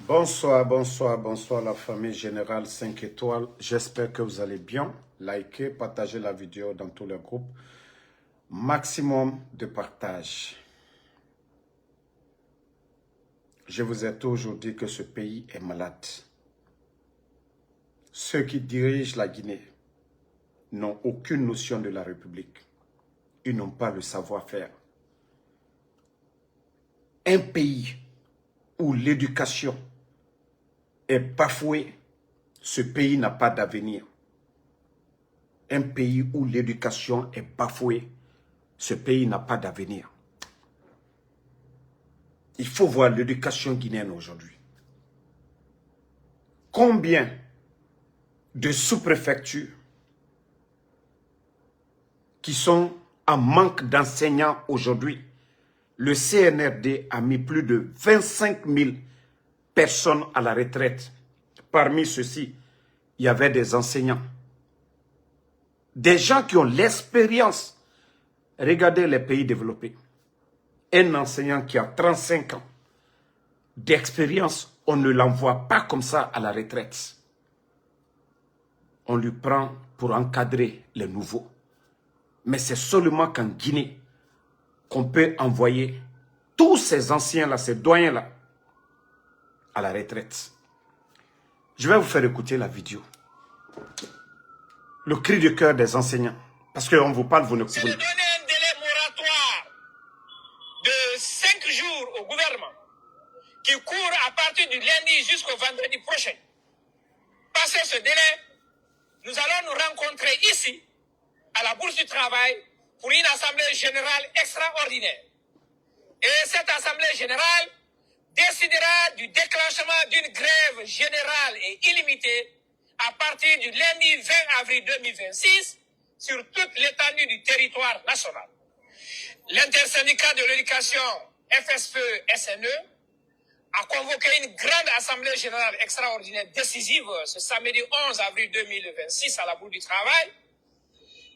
Bonsoir, bonsoir, bonsoir la famille Générale 5 étoiles. J'espère que vous allez bien. Likez, partagez la vidéo dans tous les groupes. Maximum de partage. Je vous ai toujours dit que ce pays est malade. Ceux qui dirigent la Guinée n'ont aucune notion de la République. Ils n'ont pas le savoir-faire. Un pays où l'éducation est bafouée, ce pays n'a pas d'avenir. Un pays où l'éducation est bafouée, ce pays n'a pas d'avenir. Il faut voir l'éducation guinéenne aujourd'hui. Combien de sous-préfectures qui sont en manque d'enseignants aujourd'hui? Le CNRD a mis plus de 25 000 personnes à la retraite. Parmi ceux-ci, il y avait des enseignants. Des gens qui ont l'expérience. Regardez les pays développés. Un enseignant qui a 35 ans d'expérience, on ne l'envoie pas comme ça à la retraite. On lui prend pour encadrer les nouveaux. Mais c'est seulement qu'en Guinée qu'on peut envoyer tous ces anciens-là, ces doyens-là, à la retraite. Je vais vous faire écouter la vidéo. Le cri de cœur des enseignants. Parce qu'on vous parle, vous ne pouvez pas. C'est de donner un délai moratoire de 5 jours au gouvernement qui court à partir du lundi jusqu'au vendredi prochain. Passé ce délai, nous allons nous rencontrer ici, à la Bourse du Travail, pour une assemblée générale extraordinaire. Et cette assemblée générale décidera du déclenchement d'une grève générale et illimitée à partir du lundi 20 avril 2026 sur toute l'étendue du territoire national. L'intersyndicat de l'éducation FSPE-SNE a convoqué une grande assemblée générale extraordinaire décisive ce samedi 11 avril 2026 à la Bourse du Travail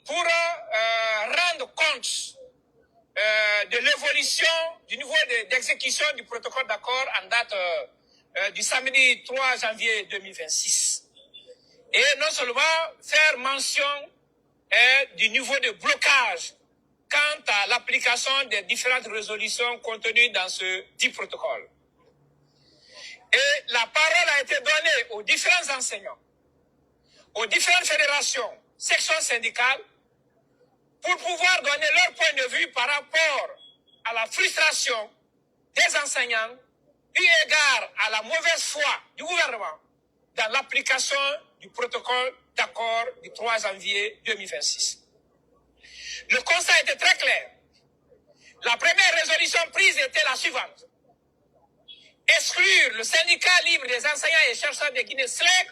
pour rendre compte de l'évolution du niveau d'exécution du protocole d'accord en date du samedi 3 janvier 2026. Et non seulement faire mention du niveau de blocage quant à l'application des différentes résolutions contenues dans ce dit protocole. Et la parole a été donnée aux différents enseignants, aux différentes fédérations, sections syndicales, pour pouvoir donner leur point de vue par rapport à la frustration des enseignants eu égard à la mauvaise foi du gouvernement dans l'application du protocole d'accord du 3 janvier 2026. Le constat était très clair. La première résolution prise était la suivante. Exclure le syndicat libre des enseignants et chercheurs de Guinée SLEG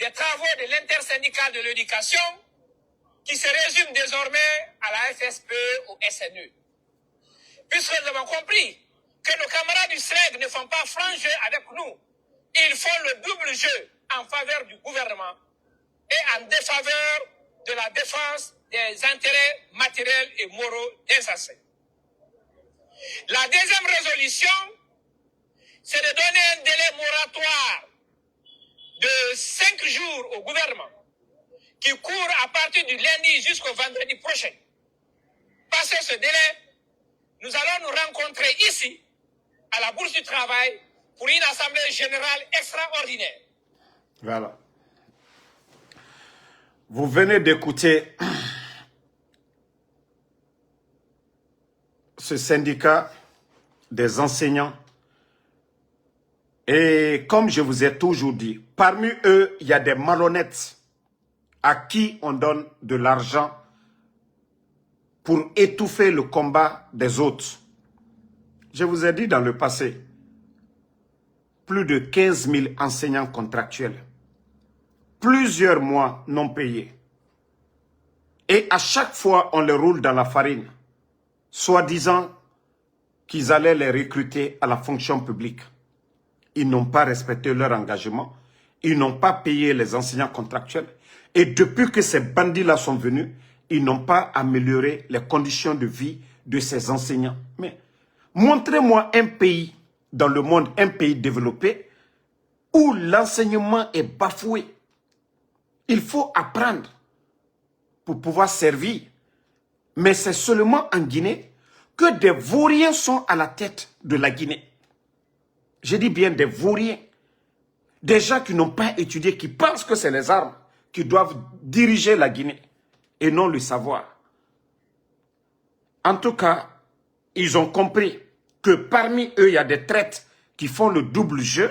des travaux de l'intersyndical de l'éducation qui se résume désormais à la FSPE ou SNE. Puisque nous avons compris que nos camarades du SLEG ne font pas franc jeu avec nous, ils font le double jeu en faveur du gouvernement et en défaveur de la défense des intérêts matériels et moraux des enseignants. La deuxième résolution, c'est de donner un délai moratoire de 5 jours au gouvernement qui court à partir du lundi jusqu'au vendredi prochain. Passé ce délai, nous allons nous rencontrer ici, à la Bourse du Travail, pour une assemblée générale extraordinaire. Voilà. Vous venez d'écouter ce syndicat des enseignants. Et comme je vous ai toujours dit, parmi eux, il y a des malhonnêtes à qui on donne de l'argent pour étouffer le combat des autres. Je vous ai dit dans le passé, plus de 15 000 enseignants contractuels, plusieurs mois non payés. Et à chaque fois, on les roule dans la farine, soi-disant qu'ils allaient les recruter à la fonction publique. Ils n'ont pas respecté leur engagement, ils n'ont pas payé les enseignants contractuels. Et depuis que ces bandits-là sont venus, ils n'ont pas amélioré les conditions de vie de ces enseignants. Mais montrez-moi un pays dans le monde, un pays développé, où l'enseignement est bafoué. Il faut apprendre pour pouvoir servir. Mais c'est seulement en Guinée que des vauriens sont à la tête de la Guinée. Je dis bien des vauriens. Des gens qui n'ont pas étudié, qui pensent que c'est les armes qui doivent diriger la Guinée et non le savoir. En tout cas, ils ont compris que parmi eux, il y a des traites qui font le double jeu,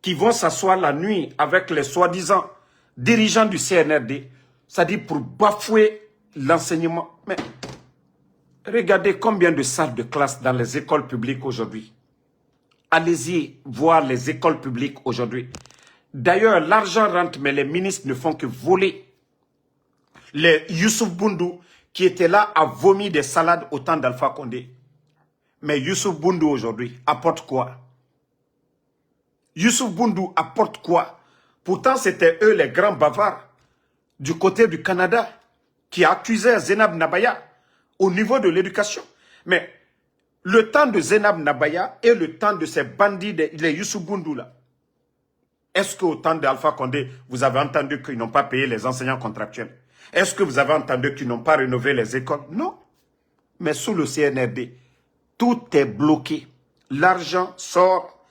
qui vont s'asseoir la nuit avec les soi-disant dirigeants du CNRD, c'est-à-dire pour bafouer l'enseignement. Mais regardez combien de salles de classe dans les écoles publiques aujourd'hui. Allez-y voir les écoles publiques aujourd'hui. D'ailleurs, l'argent rentre, mais les ministres ne font que voler. Les Youssouf Boundou, qui était là, a vomi des salades au temps d'Alpha Condé. Mais Youssouf Boundou aujourd'hui apporte quoi? Youssouf Boundou apporte quoi? Pourtant, c'était eux les grands bavards du côté du Canada qui accusaient Zénab Nabaya au niveau de l'éducation. Mais le temps de Zénab Nabaya et le temps de ces bandits, les Youssouf Boundou là, est-ce qu'au temps d'Alpha Condé, vous avez entendu qu'ils n'ont pas payé les enseignants contractuels? Est-ce que vous avez entendu qu'ils n'ont pas rénové les écoles? Non. Mais sous le CNRD, tout est bloqué. L'argent sort,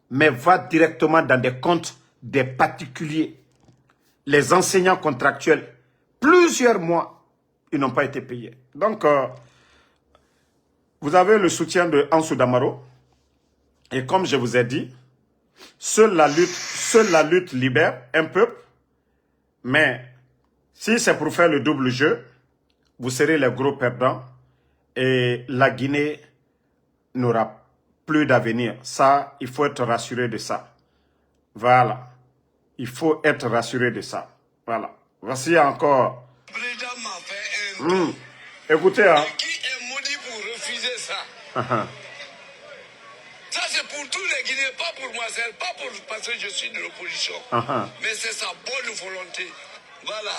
mais va directement dans des comptes des particuliers. Les enseignants contractuels, plusieurs mois, ils n'ont pas été payés. Donc, vous avez le soutien de Ansou Damaro. Et comme je vous ai dit, seule la lutte libère un peuple. Mais si c'est pour faire le double jeu, vous serez les gros perdants. Et la Guinée n'aura plus d'avenir. Ça, il faut être rassuré de ça. Voilà. Il faut être rassuré de ça. Voilà. Voici encore. Le président m'a fait un don. Écoutez, hein. Et qui est maudit pour refuser ça? Ça, c'est pour tous les Guinéens, pas pour moi seul, pas parce que je suis de l'opposition. Mais c'est sa bonne volonté. Voilà.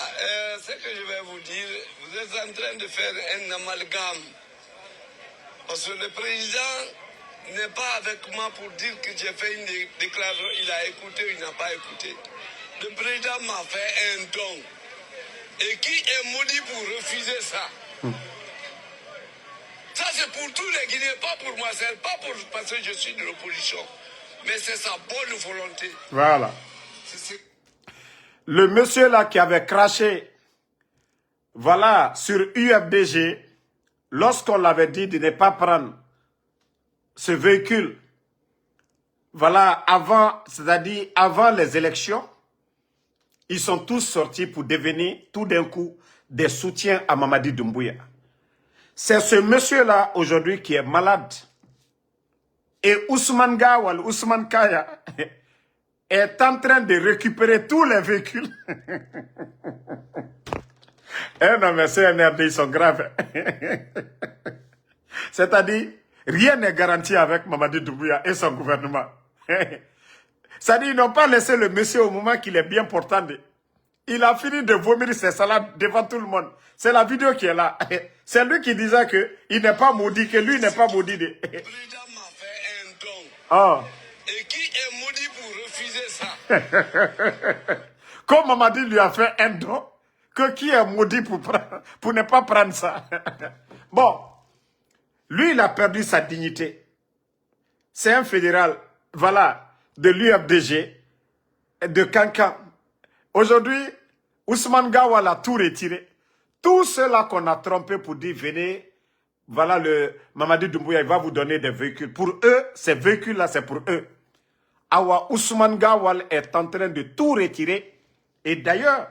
Ce que je vais vous dire, vous êtes en train de faire un amalgame. Parce que le président n'est pas avec moi pour dire que j'ai fait une déclaration, il a écouté ou il n'a pas écouté. Le président m'a fait un don. Et qui est maudit pour refuser ça? Ça, c'est pour tous les Guinéens, pas pour moi seul, pas parce que je suis de l'opposition. Mais c'est sa bonne volonté. Voilà. Le monsieur là qui avait craché, voilà, sur UFDG, lorsqu'on l'avait dit de ne pas prendre ce véhicule, voilà, avant, c'est-à-dire avant les élections, ils sont tous sortis pour devenir tout d'un coup des soutiens à Mamadi Doumbouya. C'est ce monsieur-là aujourd'hui qui est malade. Et Ousmane Gawal, Ousmane Kaya, est en train de récupérer tous les véhicules. Eh non, mais CNRD, ils sont graves. C'est-à-dire, rien n'est garanti avec Mamadi Doumbouya et son gouvernement. C'est-à-dire, ils n'ont pas laissé le monsieur au moment qu'il est bien portant. Il a fini de vomir ses salades devant tout le monde. C'est la vidéo qui est là. C'est lui qui disait qu'il n'est pas maudit, que lui n'est pas maudit. Le président m'a fait un don. Oh. Et qui est maudit pour refuser ça? Comme Mamadi lui a fait un don, que qui est maudit pour ne pas prendre ça? Bon, lui, il a perdu sa dignité. C'est un fédéral, voilà, de l'UFDG, de Kankan. Aujourd'hui, Ousmane Gawal a tout retiré. Tout cela qu'on a trompé pour dire, venez, voilà le Mamadi Doumbouya, il va vous donner des véhicules. Pour eux, ces véhicules-là, c'est pour eux. Awa Ousmane Gawal est en train de tout retirer. Et d'ailleurs,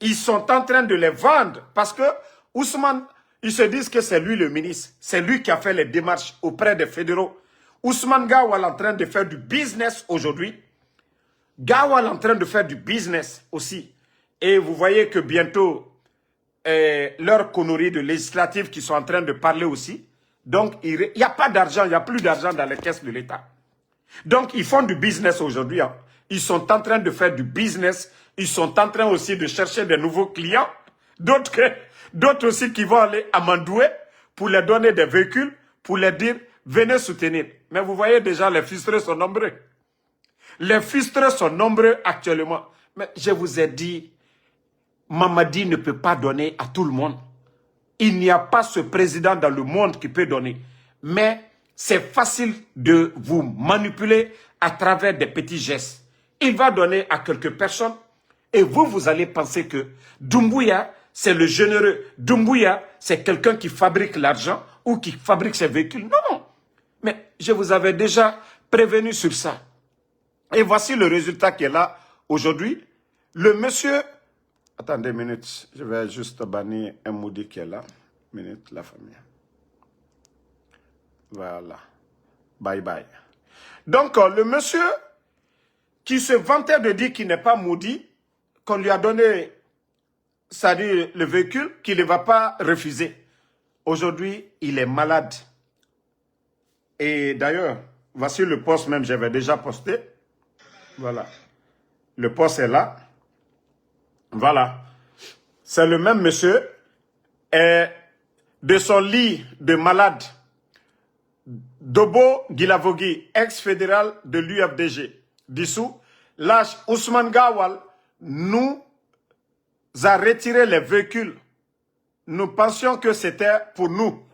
ils sont en train de les vendre. Parce que Ousmane, ils se disent que c'est lui le ministre. C'est lui qui a fait les démarches auprès des fédéraux. Ousmane Gawal est en train de faire du business aujourd'hui. Gawal est en train de faire du business aussi. Et vous voyez que bientôt, leurs conneries de législatives qui sont en train de parler aussi. Donc, il n'y a pas d'argent, il n'y a plus d'argent dans les caisses de l'État. Donc, ils font du business aujourd'hui. Hein. Ils sont en train de faire du business. Ils sont en train aussi de chercher de nouveaux clients. D'autres aussi qui vont aller à Mandoué pour leur donner des véhicules, pour leur dire, venez soutenir. Mais vous voyez déjà, les frustrés sont nombreux. Les frustrés sont nombreux actuellement. Mais je vous ai dit, Mamadi ne peut pas donner à tout le monde. Il n'y a pas ce président dans le monde qui peut donner. Mais c'est facile de vous manipuler à travers des petits gestes. Il va donner à quelques personnes et vous allez penser que Doumbouya, c'est le généreux. Doumbouya, c'est quelqu'un qui fabrique l'argent ou qui fabrique ses véhicules. Non. Mais je vous avais déjà prévenu sur ça. Et voici le résultat qui est là aujourd'hui. Le monsieur... Attendez une minute, je vais juste bannir un maudit qui est là. Minute, la famille. Voilà. Bye bye. Donc, le monsieur qui se vantait de dire qu'il n'est pas maudit, qu'on lui a donné, c'est-à-dire le véhicule, qu'il ne va pas refuser. Aujourd'hui, il est malade. Et d'ailleurs, voici le post même, j'avais déjà posté. Voilà. Le post est là. Voilà. C'est le même monsieur. Et de son lit de malade, Dobo Guilavogui, ex-fédéral de l'UFDG, dissous, l'âge Ousmane Gawal nous a retiré les véhicules. Nous pensions que c'était pour nous.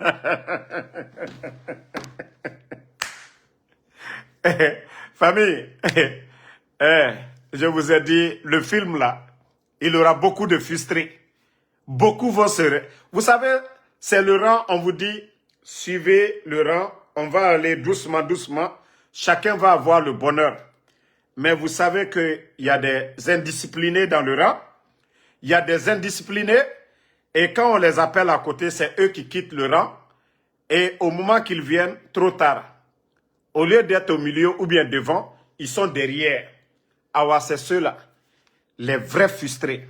Famille, je vous ai dit, le film là, il aura beaucoup de frustrés. Beaucoup vont se... Vous savez, c'est le rang, on vous dit, suivez le rang, on va aller doucement, doucement. Chacun va avoir le bonheur. Mais vous savez qu'il y a des indisciplinés dans le rang. Il y a des indisciplinés. Et quand on les appelle à côté, c'est eux qui quittent le rang. Et au moment qu'ils viennent, trop tard. Au lieu d'être au milieu ou bien devant, ils sont derrière. Ah, c'est ceux-là. Les vrais frustrés.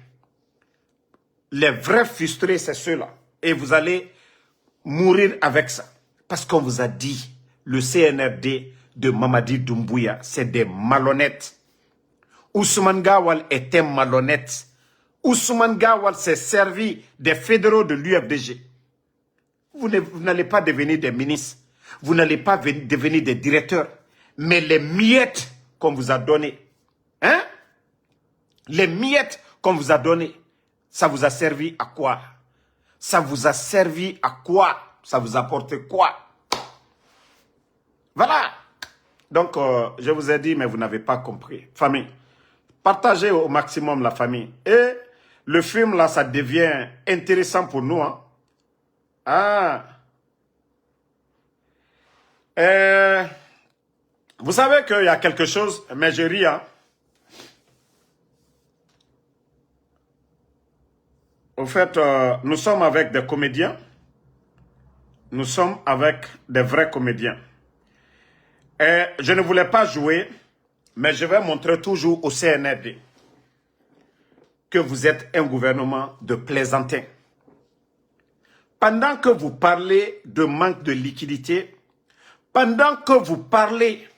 Les vrais frustrés, c'est ceux-là. Et vous allez mourir avec ça. Parce qu'on vous a dit, le CNRD de Mamadi Doumbouya, c'est des malhonnêtes. Ousmane Gawal est un malhonnête. Ousmane Gawal s'est servi des fédéraux de l'UFDG. Vous n'allez pas devenir des ministres. Vous n'allez pas devenir des directeurs. Mais les miettes qu'on vous a données, hein? Les miettes qu'on vous a données, ça vous a servi à quoi? Ça vous a servi à quoi? Ça vous a apporté quoi? Voilà. Donc, je vous ai dit, mais vous n'avez pas compris. Famille, partagez au maximum la famille. Et le film, là, ça devient intéressant pour nous. Hein? Ah. Vous savez qu'il y a quelque chose, mais je ris. Hein? Au fait, nous sommes avec des comédiens. Nous sommes avec des vrais comédiens. Et je ne voulais pas jouer, mais je vais montrer toujours au CNRD que vous êtes un gouvernement de plaisantins. Pendant que vous parlez de manque de liquidité, pendant que vous parlez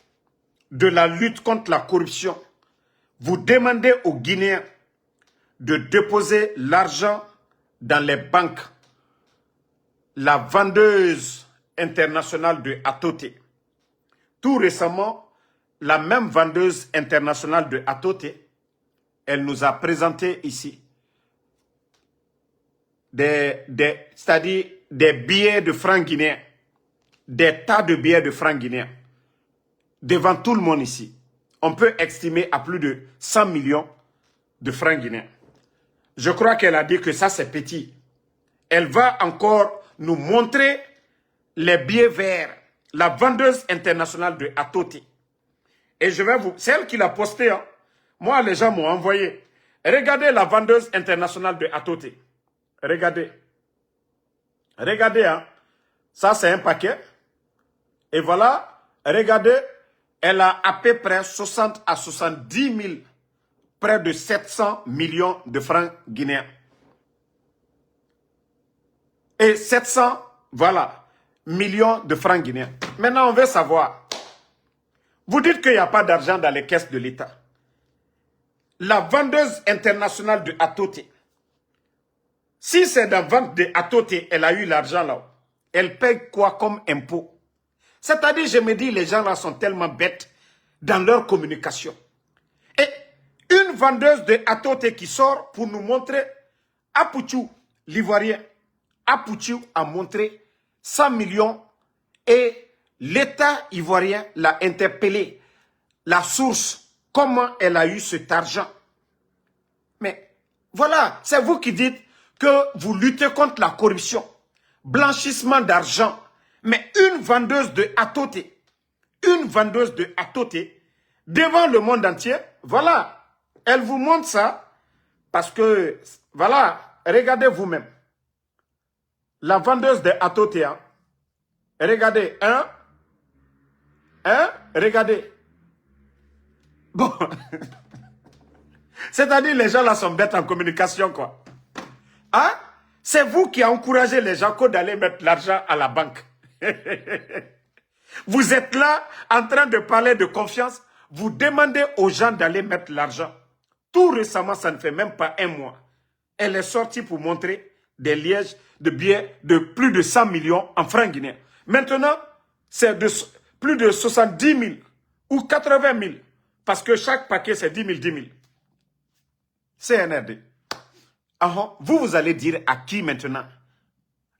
de la lutte contre la corruption, vous demandez aux Guinéens de déposer l'argent dans les banques. La vendeuse internationale de Atote. Tout récemment, la même vendeuse internationale de Atote, elle nous a présenté ici c'est-à-dire des billets de francs guinéens, des tas de billets de francs guinéens, devant tout le monde ici. On peut estimer à plus de 100 millions de francs guinéens. Je crois qu'elle a dit que ça c'est petit. Elle va encore nous montrer les billets verts, la vendeuse internationale de Atote. Et je vais vous... C'est elle qui l'a posté. Hein. Moi, les gens m'ont envoyé. Regardez la vendeuse internationale de Atote. Regardez. Regardez. Hein. Ça, c'est un paquet. Et voilà. Regardez. Elle a à peu près 60 à 70 000, près de 700 millions de francs guinéens. Et 700, voilà, millions de francs guinéens. Maintenant, on veut savoir. Vous dites qu'il n'y a pas d'argent dans les caisses de l'État. La vendeuse internationale de Atote, si c'est dans la vente de Atote, elle a eu l'argent là, elle paye quoi comme impôt? C'est-à-dire, je me dis, les gens là sont tellement bêtes dans leur communication. Et une vendeuse de Atoté qui sort pour nous montrer, Apouchou, l'Ivoirien, Apouchou a montré 100 millions et l'État ivoirien l'a interpellé. La source, comment elle a eu cet argent. Mais voilà, c'est vous qui dites que vous luttez contre la corruption, blanchissement d'argent. Mais une vendeuse de Atoté, devant le monde entier, voilà, elle vous montre ça parce que, voilà, regardez vous-même. La vendeuse de Atoté, hein, regardez, regardez. Bon, c'est-à-dire les gens là sont bêtes en communication, quoi. Hein? C'est vous qui encouragez les gens d'aller mettre l'argent à la banque. Vous êtes là en train de parler de confiance. Vous demandez aux gens d'aller mettre l'argent. Tout récemment, ça ne fait même pas un mois. Elle est sortie pour montrer des lièges de billets de plus de 100 millions en francs guinéens. Maintenant, c'est de plus de 70 000 ou 80 000. Parce que chaque paquet, c'est 10 000, 10 000. CNRD. Vous allez dire à qui maintenant?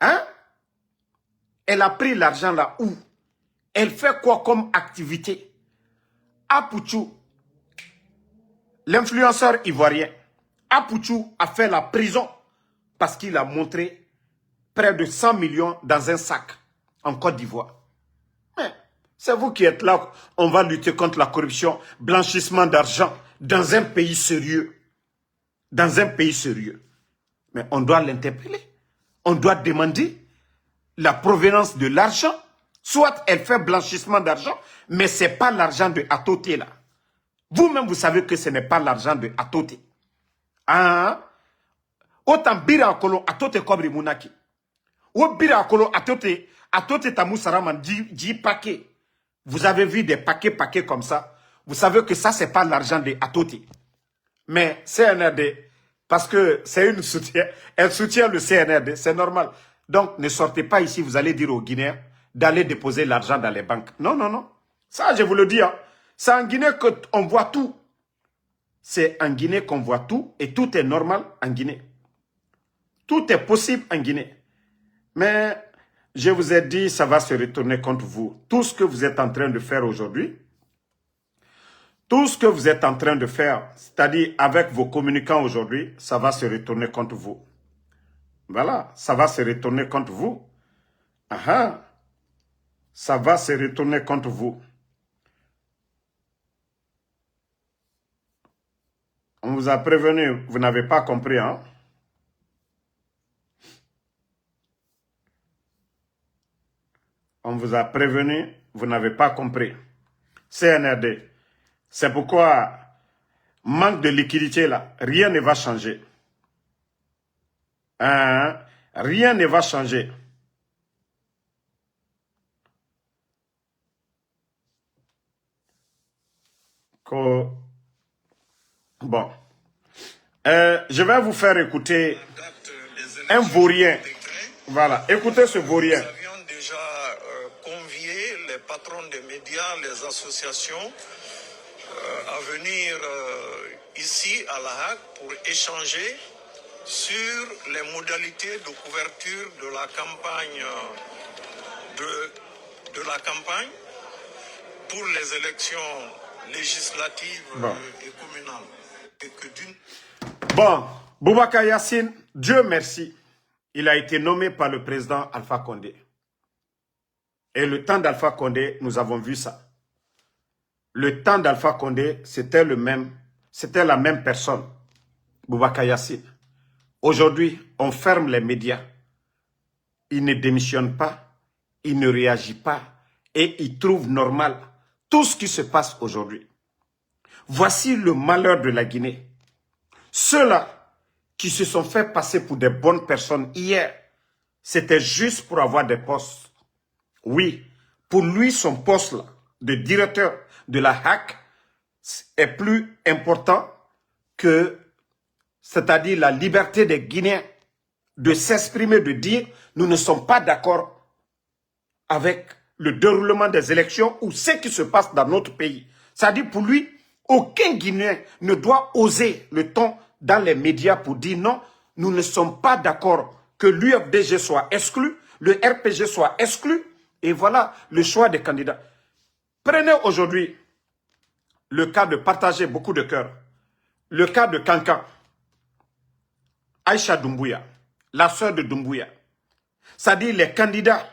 Hein? Elle a pris l'argent là où? Elle fait quoi comme activité? Apouchou, l'influenceur ivoirien, Apouchou a fait la prison parce qu'il a montré près de 100 millions dans un sac en Côte d'Ivoire. C'est vous qui êtes là, on va lutter contre la corruption, blanchissement d'argent dans un pays sérieux. Dans un pays sérieux. Mais on doit l'interpeller. On doit demander la provenance de l'argent. Soit elle fait blanchissement d'argent, mais ce n'est pas l'argent de Atoté là. Vous-même, vous savez que ce n'est pas l'argent de Atoté. Ah, autant bira kolo Atoté kobri munaki. Ou bira kolo Atoté tamoussaraman 10 paquets. Vous avez vu des paquets comme ça. Vous savez que ça, ce n'est pas l'argent de Atoté. Mais CNRD, parce que c'est une soutien, elle soutient le CNRD, c'est normal. Donc, ne sortez pas ici, vous allez dire aux Guinéens d'aller déposer l'argent dans les banques. Non, non, non. Ça, je vous le dis. Hein. C'est en Guinée qu'on voit tout. C'est en Guinée qu'on voit tout et tout est normal en Guinée. Tout est possible en Guinée. Mais je vous ai dit, ça va se retourner contre vous. Tout ce que vous êtes en train de faire aujourd'hui, tout ce que vous êtes en train de faire, c'est-à-dire avec vos communicants aujourd'hui, ça va se retourner contre vous. Voilà, ça va se retourner contre vous. Ah, ça va se retourner contre vous. On vous a prévenu, vous n'avez pas compris, hein? On vous a prévenu, vous n'avez pas compris. CNRD. C'est pourquoi, manque de liquidité là, rien ne va changer. Hein? Rien ne va changer. Bon. Je vais vous faire écouter un vaurien. Voilà, écoutez ce vaurien. Nous avions déjà convié les patrons des médias, les associations à venir ici à La Hague pour échanger sur les modalités de couverture de la campagne de la campagne pour les élections législatives et communales. Bon, Boubacar Yassine, Dieu merci, il a été nommé par le président Alpha Condé. Et le temps d'Alpha Condé, nous avons vu ça. Le temps d'Alpha Condé, c'était la même personne, Boubacar Yassine. Aujourd'hui, on ferme les médias. Il ne démissionne pas, il ne réagit pas et il trouve normal tout ce qui se passe aujourd'hui. Voici le malheur de la Guinée. Ceux-là qui se sont fait passer pour des bonnes personnes hier, c'était juste pour avoir des postes. Oui, pour lui, son poste-là, de directeur de la HAC, est plus important que, c'est-à-dire la liberté des Guinéens de s'exprimer, de dire, nous ne sommes pas d'accord avec le déroulement des élections ou ce qui se passe dans notre pays. C'est-à-dire pour lui, aucun Guinéen ne doit oser le ton dans les médias pour dire non, nous ne sommes pas d'accord que l'UFDG soit exclu, le RPG soit exclu, et voilà le choix des candidats. Prenez aujourd'hui le cas de partager beaucoup de cœurs, le cas de Kankan, Aïcha Doumbouya, la sœur de Doumbouya. C'est-à-dire les candidats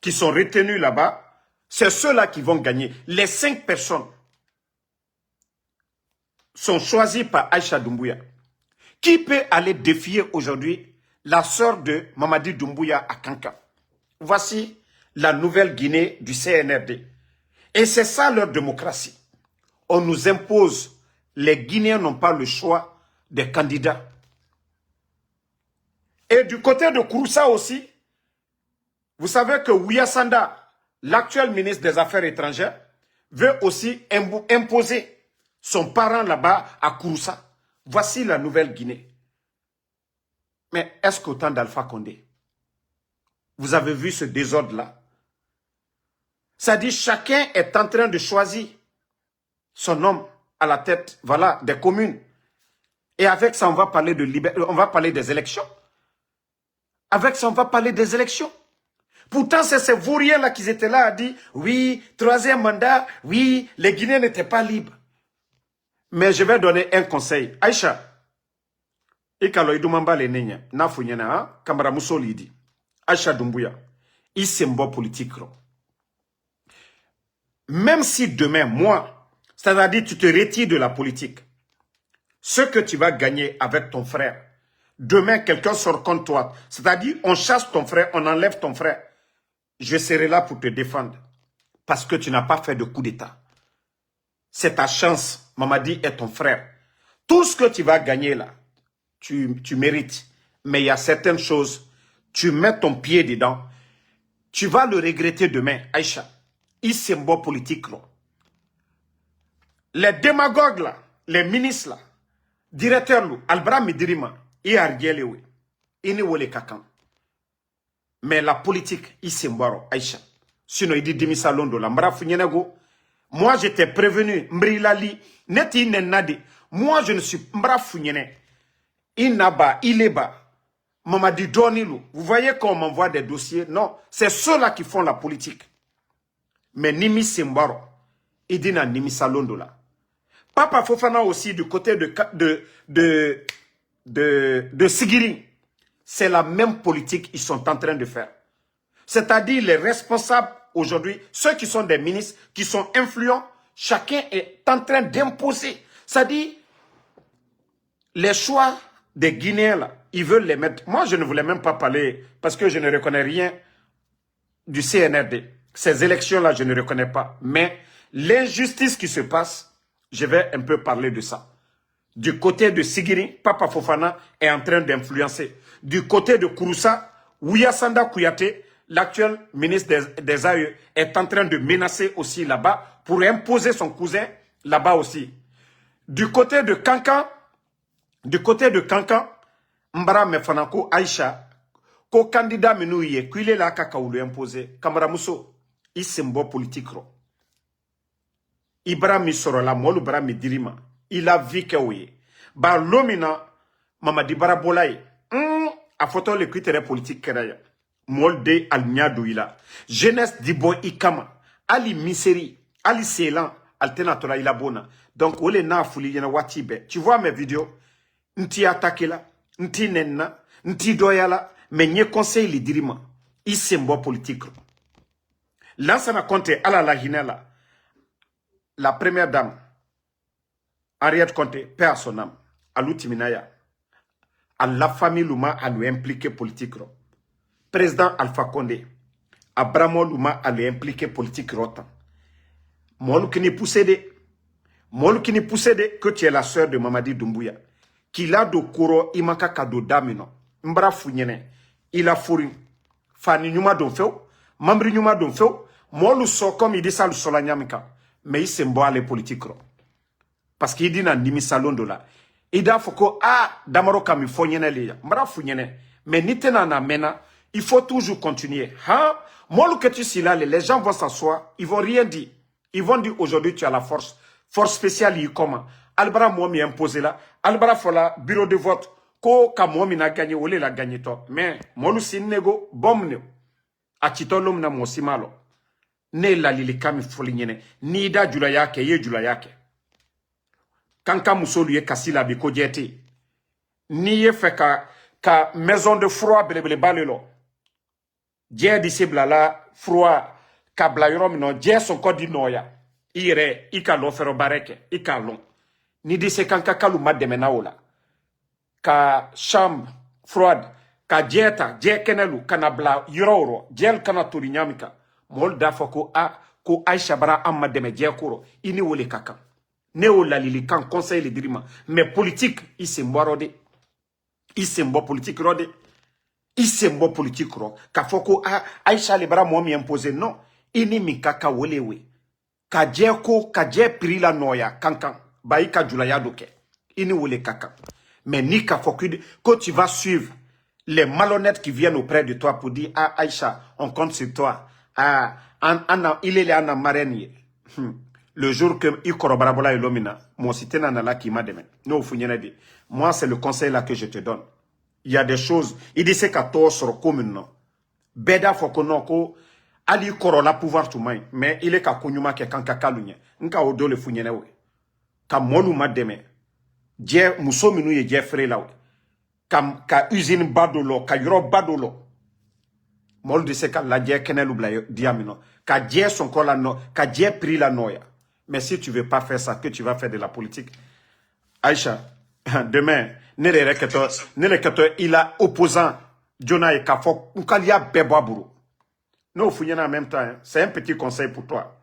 qui sont retenus là-bas, c'est ceux-là qui vont gagner. Les 5 personnes sont choisies par Aïcha Doumbouya. Qui peut aller défier aujourd'hui la sœur de Mamadi Doumbouya à Kankan? Voici la nouvelle Guinée du CNRD. Et c'est ça leur démocratie. On nous impose, les Guinéens n'ont pas le choix des candidats. Et du côté de Kouroussa aussi, vous savez que Ouya Sanda, l'actuel ministre des Affaires étrangères, veut aussi imposer son parent là-bas à Kouroussa. Voici la nouvelle Guinée. Mais est-ce qu'au temps d'Alpha Condé, vous avez vu ce désordre-là? Ça dit chacun est en train de choisir son homme à la tête, voilà, des communes. Et avec ça, on va parler de on va parler des élections. Avec ça, on va parler des élections. Pourtant, c'est ces vauriens-là qui étaient là à dire, oui, 3e mandat, oui, les Guinéens n'étaient pas libres. Mais je vais donner un conseil. Aïcha, ikalo idumamba le nenya, na funyana, Kamara Moussolidi, Aïcha Doumbouya, il sembo politique. Même si demain, moi, c'est-à-dire tu te retires de la politique, ce que tu vas gagner avec ton frère, demain quelqu'un sort contre toi, c'est-à-dire on chasse ton frère, on enlève ton frère, je serai là pour te défendre, parce que tu n'as pas fait de coup d'État. C'est ta chance, Mamadi est ton frère. Tout ce que tu vas gagner là, tu mérites, mais il y a certaines choses, tu mets ton pied dedans, tu vas le regretter demain, Aïcha. Il symbole politique là. Les démagogues là, les ministres là, directeurs là, Albra Midirima, il a rigolé, il n'est pas kakan. Mais la politique, il symbole Aïcha. Sinon, il dit Dimisa Londo, la mbra funyenego. Moi, j'étais prévenu, Mbrilali, neti nenade. Moi, je ne suis mbra funyene. Il n'a pas, il est bas. Mamadi Donilou, vous voyez qu'on m'envoie des dossiers? Non, c'est ceux-là qui font la politique. Mais Nimi Simbaro, il dit na Nimi Salondo là. Papa Fofana aussi du côté de Sigiri. C'est la même politique qu'ils sont en train de faire. C'est-à-dire les responsables aujourd'hui, ceux qui sont des ministres, qui sont influents, chacun est en train d'imposer. C'est-à-dire les choix des Guinéens là, ils veulent les mettre. Moi, je ne voulais même pas parler parce que je ne reconnais rien du CNRD. Ces élections-là, je ne reconnais pas. Mais l'injustice qui se passe, je vais un peu parler de ça. Du côté de Sigiri, Papa Fofana est en train d'influencer. Du côté de Kouroussa, Ouya Sanda Kouyaté, l'actuel ministre des AE, est en train de menacer aussi là-bas pour imposer son cousin là-bas aussi. Du côté de Kankan, Mbara Mefanako Aïcha, ko candidat menouye, qu'il est là kaka ou lui imposer, Kamara Mousso, il symbole politique. Ibra Misorola, Molu Bra Midirima, il a vu que oui. Ba Lomina, Mamadi Barabolaye, a photo le critère politique keraya. Molde Almiadou ila. Jeunesse Dibo Ikama, Ali Miseri, Ali Selan, Alternatora Ilabona. Donc, ole na fouli yana watibe. Tu vois mes vidéos? Nti attaqué là, nti nenna, nti doyala, mais nye conseil li dirima. Il symbole politique. Lansana Conte ala la hinela. La première dame, Henriette Conte, paix à son âme, à l'Outiminaya, à la famille Louma à nous impliquer politique. Président Alpha Condé, Abramo Louma à nous impliquer politique. Moi, qui n'est poussé de, que tu es la sœur de Mamadi Doumbouya, qui l'a do koro imaka kado damino, mbra funyene, il a fourri, fani nyuma don feu, mambri nyuma don feu, moi le so comme il dit ça le solanyamika. Mais il symbole les politiques. Parce qu'il dit dans Nimi Salondo là. Il dit que Damaro Kami Fonyene Leya. Mbra Fonyene. Mais Nitena na mena, il faut toujours continuer. Ha? Moi, que tu là, les gens vont s'asseoir, ils vont rien dire. Ils vont dire aujourd'hui tu as la force. Force spéciale, il comment? Albara moi m'y imposé là. Albara fola, bureau de vote. Ko ka moi n'a gagné, ou l'a gagné toi. Mais, moi, si nego, bom ne. A tito l'homme na mo simalo. Ne la lili kami folignene. Ni da julayake, ye julayake. Kanka musolu ye kasi la biko jeti. Ni ye fait ka maison de froid belebele balelo. Dje disi blala froid ka bla yorom no dje son kodi noya. Ire ika lo fero bareke ika long. Ni disi kanka kalu mademena ola. Ka chambre froide ka djeta dje kenelu kana bla yororo djel kana turi nyamika. Mol da foko a ko Aisha bara amma deme dje kuro ini wole kaka. Ne o la lili kan conseil le dirima mais politique il se mborode. Il se mbo politique rode. Il se mbo politique ro. Ka foko Aisha le bara mo mi imposer non. Ini mi kaka wolewe. Ka djeko ka dje pri la noya kankan. Ba ka julaya doke. Ini wole kaka. Mais ni ka foko quand tu vas suivre les malhonnêtes qui viennent auprès de toi pour dire ah Aisha on compte sur toi. Ah il est là en marraine. Le jour que Ikoro Barabola et Lomina, mon cité nanala qui m'a demandé. Moi, c'est le conseil là que je te donne. Il y a des choses. Il dit c'est qu'à toi sur commune. Beda fokonoko. Ali Korola pouvoir tout main. Mais il est qu'à Konyuma qui est quand kakalunya. Nka odo le funyenewe. Ka molu ma deme. Dje musominu ye dje fré là. Ka usine badolo. Ka yoro badolo. Molu de se ka la dje kenelu bla diamino. Ka dje son kola no. Ka dje pri la noya. Mais si tu ne veux pas faire ça, que tu vas faire de la politique. Aïcha, demain, il a opposant Jonah et Kafok, ou qu'il y a Beboaburu. Nous, en même temps, c'est un petit conseil pour toi.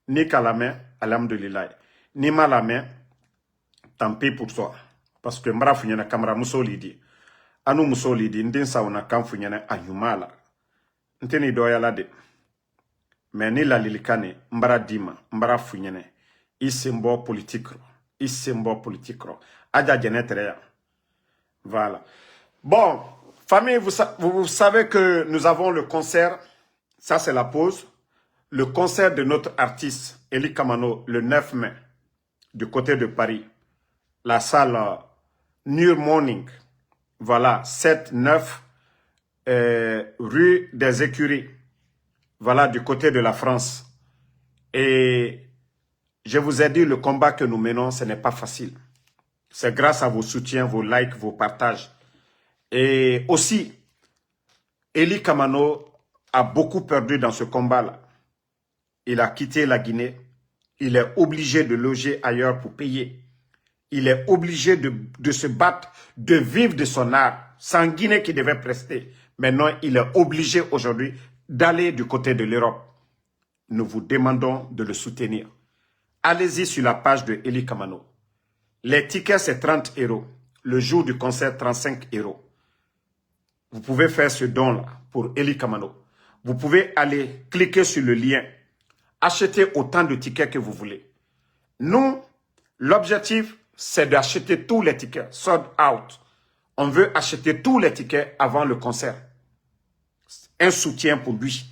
Ni qu'à la main, alhamdulillah. Ni mal la main, tant pis pour toi. Parce que Mara Founyana Kamara Moussolidi. Anu Moussolidi, Ndin Sauna Kam Founyana Ayumala. Nteni doya de. Mais ni la lilikane, mbara dima, mbara funyene. Isembo politique. Isembo politique. Adja geneterea. Voilà. Bon, famille, vous savez que nous avons le concert. Ça, c'est la pause. Le concert de notre artiste, Eli Kamano, le 9 mai, du côté de Paris. La salle New Morning. Voilà, 7-9, rue des Écuries. Voilà, du côté de la France. Et je vous ai dit, le combat que nous menons, ce n'est pas facile. C'est grâce à vos soutiens, vos likes, vos partages. Et aussi, Eli Kamano a beaucoup perdu dans ce combat-là. Il a quitté la Guinée. Il est obligé de loger ailleurs pour payer. Il est obligé de se battre, de vivre de son art. C'est en Guinée qu'il devait prester. Maintenant, il est obligé aujourd'hui d'aller du côté de l'Europe. Nous vous demandons de le soutenir. Allez-y sur la page de Eli Kamano. Les tickets, c'est 30 €. Le jour du concert, 35 €. Vous pouvez faire ce don-là pour Eli Kamano. Vous pouvez aller cliquer sur le lien. Achetez autant de tickets que vous voulez. Nous, l'objectif, c'est d'acheter tous les tickets. Sold out. On veut acheter tous les tickets avant le concert. Un soutien pour lui.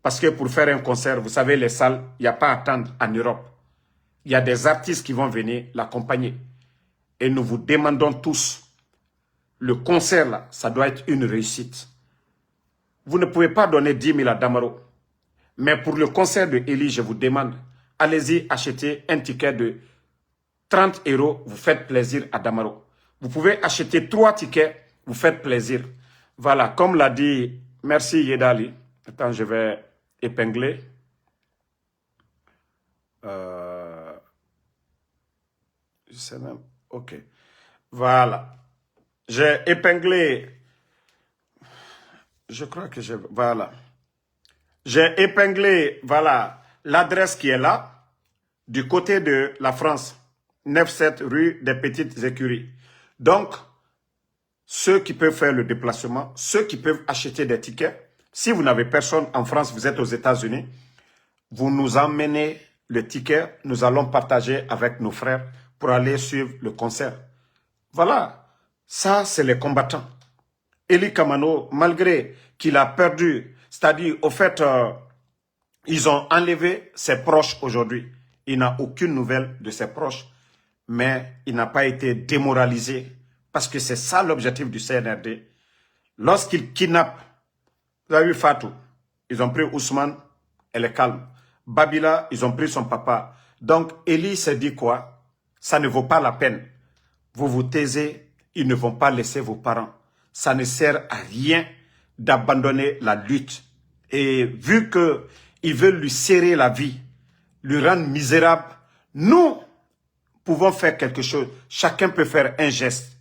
Parce que pour faire un concert, vous savez, les salles, il n'y a pas à attendre en Europe. Il y a des artistes qui vont venir l'accompagner. Et nous vous demandons tous, le concert là, ça doit être une réussite. Vous ne pouvez pas donner 10 000 à Damaro. Mais pour le concert de Eli, je vous demande, allez-y acheter un ticket de 30 €, vous faites plaisir à Damaro. Vous pouvez acheter 3 tickets, vous faites plaisir. Voilà, comme l'a dit, merci Yedali. Attends, je vais épingler. Je sais même, ok. Voilà. J'ai épinglé, je crois que voilà. J'ai épinglé, voilà, l'adresse qui est là, du côté de la France, 9-7 rue des Petites Écuries. Donc, ceux qui peuvent faire le déplacement, ceux qui peuvent acheter des tickets, si vous n'avez personne en France, vous êtes aux États-Unis, vous nous emmenez le ticket, nous allons partager avec nos frères pour aller suivre le concert. Voilà, ça c'est les combattants. Eli Kamano, malgré qu'il a perdu C'est-à-dire, au fait, ils ont enlevé ses proches aujourd'hui. Il n'a aucune nouvelle de ses proches, mais il n'a pas été démoralisé parce que c'est ça l'objectif du CNRD. Lorsqu'ils kidnappent, vous avez vu Fatou, ils ont pris Ousmane, elle est calme. Babila, ils ont pris son papa. Donc, Eli s'est dit quoi? Ça ne vaut pas la peine. Vous vous taisez, ils ne vont pas laisser vos parents. Ça ne sert à rien d'abandonner la lutte. Et vu qu'ils veulent lui serrer la vie, lui rendre misérable, nous pouvons faire quelque chose. Chacun peut faire un geste.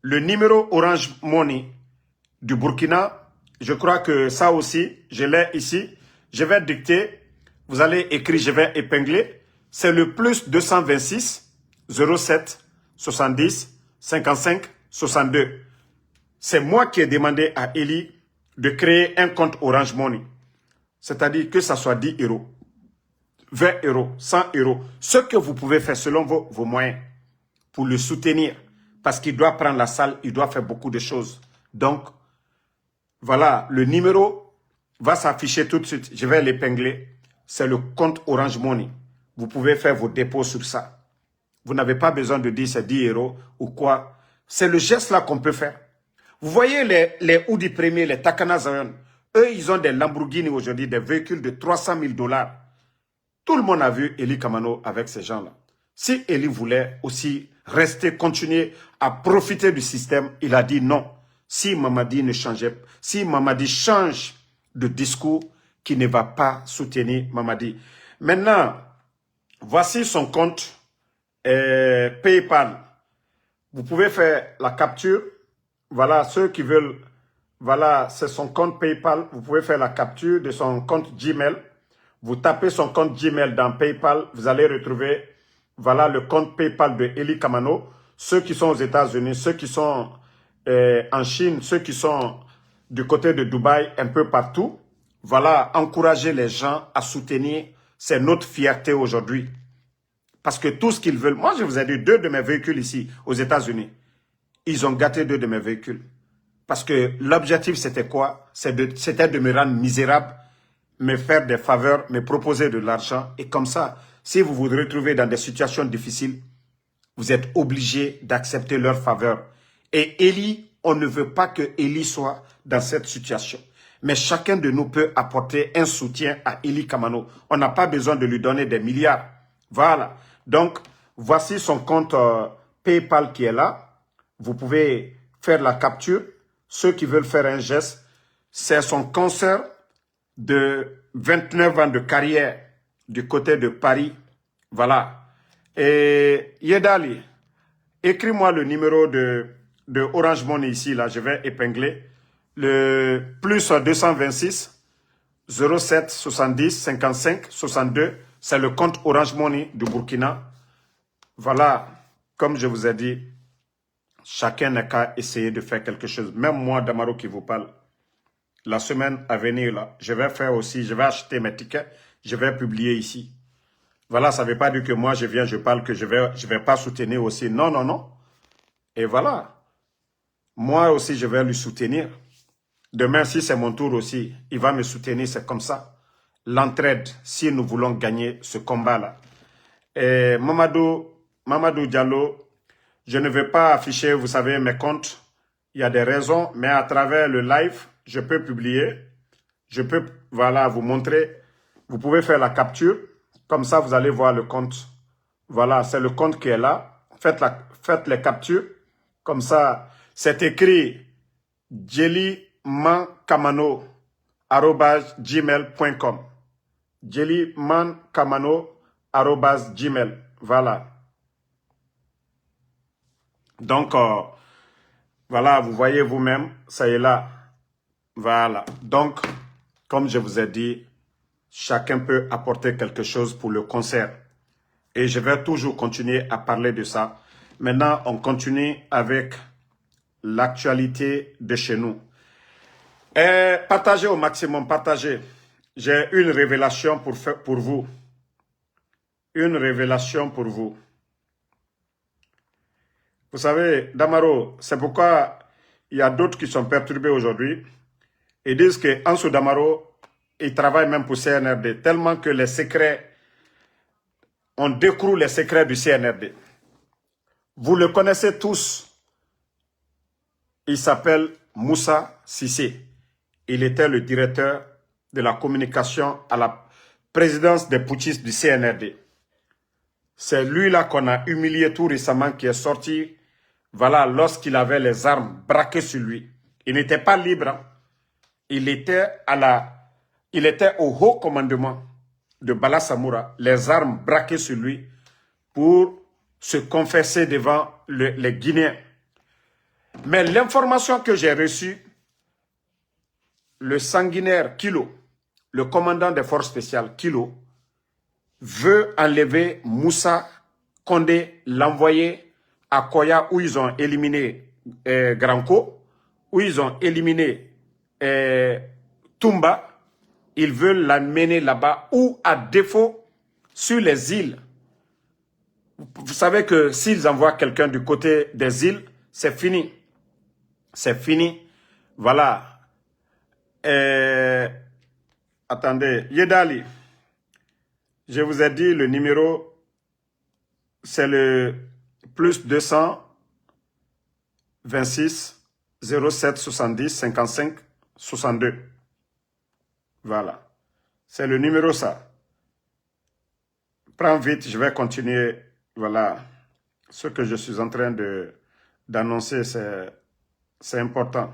Le numéro Orange Money du Burkina, je crois que ça aussi, je l'ai ici. Je vais dicter, vous allez écrire, je vais épingler. C'est le plus 226 07 70 55 62. C'est moi qui ai demandé à Eli de créer un compte Orange Money. C'est-à-dire que ça soit 10 euros, 20 euros, 100 euros. Ce que vous pouvez faire selon vos moyens pour le soutenir. Parce qu'il doit prendre la salle, il doit faire beaucoup de choses. Donc, voilà, le numéro va s'afficher tout de suite. Je vais l'épingler. C'est le compte Orange Money. Vous pouvez faire vos dépôts sur ça. Vous n'avez pas besoin de dire c'est 10 euros ou quoi. C'est le geste là qu'on peut faire. Vous voyez les Audi Premier, les Takana Zion. Eux, ils ont des Lamborghini aujourd'hui, des véhicules de 300 000 $. Tout le monde a vu Eli Kamano avec ces gens-là. Si Eli voulait aussi rester, continuer à profiter du système, il a dit non. Si Mamadi ne changeait, si Mamadi change de discours, qui ne va pas soutenir Mamadi. Maintenant, voici son compte PayPal. Vous pouvez faire la capture. Voilà, ceux qui veulent, voilà, c'est son compte PayPal. Vous pouvez faire la capture de son compte Gmail. Vous tapez son compte Gmail dans PayPal. Vous allez retrouver, voilà, le compte PayPal de Eli Kamano. Ceux qui sont aux États-Unis, ceux qui sont en Chine, ceux qui sont du côté de Dubaï, un peu partout. Voilà, encourager les gens à soutenir. C'est notre fierté aujourd'hui. Parce que tout ce qu'ils veulent, moi je vous ai dit 2 de mes véhicules ici aux États-Unis. Ils ont gâté 2 de mes véhicules. Parce que l'objectif c'était quoi? C'était de me rendre misérable, me faire des faveurs, me proposer de l'argent. Et comme ça, si vous vous retrouvez dans des situations difficiles, vous êtes obligé d'accepter leurs faveurs. Et Eli, on ne veut pas que Eli soit dans cette situation. Mais chacun de nous peut apporter un soutien à Eli Kamano. On n'a pas besoin de lui donner des milliards. Voilà. Donc, voici son compte PayPal qui est là. Vous pouvez faire la capture. Ceux qui veulent faire un geste, c'est son concert de 29 ans de carrière du côté de Paris. Voilà. Et Yedali, écris-moi le numéro de Orange Money ici, là, je vais épingler. Le plus 226 07 70 55 62, c'est le compte Orange Money du Burkina. Voilà, comme je vous ai dit, chacun n'a qu'à essayer de faire quelque chose. Même moi, Damaro qui vous parle, la semaine à venir, là, je vais faire aussi, je vais acheter mes tickets, je vais publier ici. Voilà, ça ne veut pas dire que moi, je viens, je parle, que je vais pas soutenir aussi. Non, non, non. Et voilà. Moi aussi, je vais lui soutenir. Demain, si c'est mon tour aussi, il va me soutenir, c'est comme ça. L'entraide, si nous voulons gagner ce combat-là. Et Mamadou Diallo, je ne vais pas afficher, vous savez, mes comptes. Il y a des raisons, mais à travers le live, je peux publier. Je peux, voilà, vous montrer. Vous pouvez faire la capture. Comme ça, vous allez voir le compte. Voilà, c'est le compte qui est là. Faites les captures. Comme ça, c'est écrit jellymankamano@gmail.com. jellymankamano@gmail. Voilà. Donc, voilà, vous voyez vous-même, ça est là. Voilà. Donc, comme je vous ai dit, chacun peut apporter quelque chose pour le concert. Et je vais toujours continuer à parler de ça. Maintenant, on continue avec l'actualité de chez nous. Et partagez au maximum, partagez. J'ai une révélation pour vous. Une révélation pour vous. Vous savez, Damaro, c'est pourquoi il y a d'autres qui sont perturbés aujourd'hui. Ils disent que Ansou Damaro, il travaille même pour CNRD, tellement que les secrets, on découvre les secrets du CNRD. Vous le connaissez tous. Il s'appelle Moussa Sissé. Il était le directeur de la communication à la présidence des putschistes du CNRD. C'est lui-là qu'on a humilié tout récemment, qui est sorti, voilà, lorsqu'il avait les armes braquées sur lui. Il n'était pas libre. Hein. Il était au haut commandement de Bala Samoura, les armes braquées sur lui pour se confesser devant les Guinéens. Mais l'information que j'ai reçue, le sanguinaire Kilo, le commandant des forces spéciales Kilo, veut enlever Moussa Condé, l'envoyer à Koya où ils ont éliminé Granco, où ils ont éliminé Toumba. Ils veulent l'amener là-bas ou à défaut sur les îles. Vous savez que s'ils envoient quelqu'un du côté des îles, c'est fini. C'est fini. Voilà. Attendez. Yedali. Je vous ai dit le numéro, c'est le plus 226 07 70 55 62. Voilà. C'est le numéro ça. Prends vite, je vais continuer. Voilà. Ce que je suis en train d'annoncer, c'est important.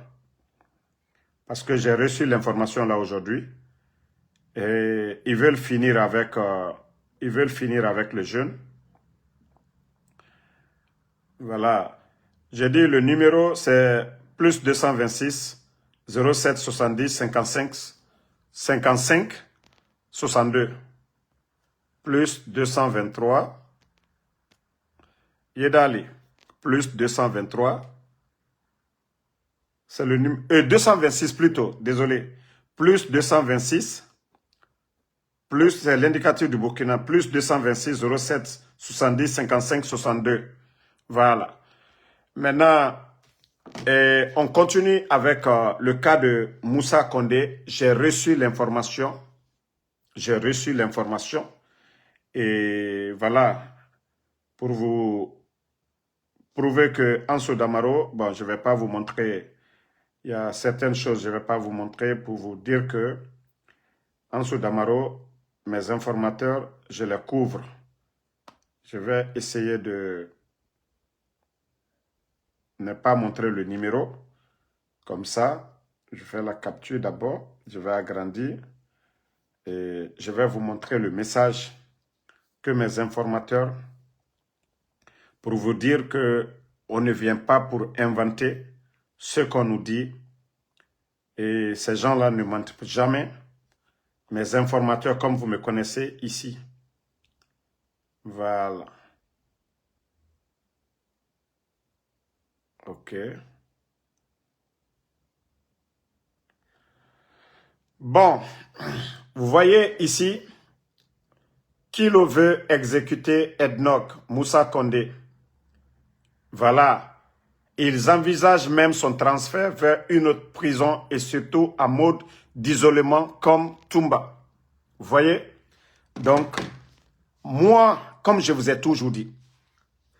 Parce que j'ai reçu l'information là aujourd'hui. Et ils veulent finir avec le jeune. Voilà. J'ai dit le numéro, c'est plus 226 07 70 55 55 62. Plus 223. Yedali. Plus 223. C'est le numéro. 226 plutôt, désolé. Plus 226. Plus, c'est l'indicatif du Burkina, plus 226 07 70 55 62. Voilà. Maintenant, on continue avec le cas de Moussa Condé. J'ai reçu l'information. Et voilà, pour vous prouver que Ansou Damaro, bon, je ne vais pas vous montrer, il y a certaines choses, je ne vais pas vous montrer pour vous dire que Ansou Damaro, mes informateurs, je les couvre. Je vais essayer de ne pas montrer le numéro. Comme ça, je fais la capture d'abord. Je vais agrandir. Et je vais vous montrer le message que mes informateurs, pour vous dire qu'on ne vient pas pour inventer ce qu'on nous dit. Et ces gens-là ne mentent jamais. Mes informateurs, comme vous me connaissez ici. Voilà. OK. Bon, vous voyez ici, Kilo veut exécuter Ednok Moussa Condé. Voilà. Ils envisagent même son transfert vers une autre prison et surtout en mode d'isolement comme Toumba. Vous voyez? Donc, moi, comme je vous ai toujours dit,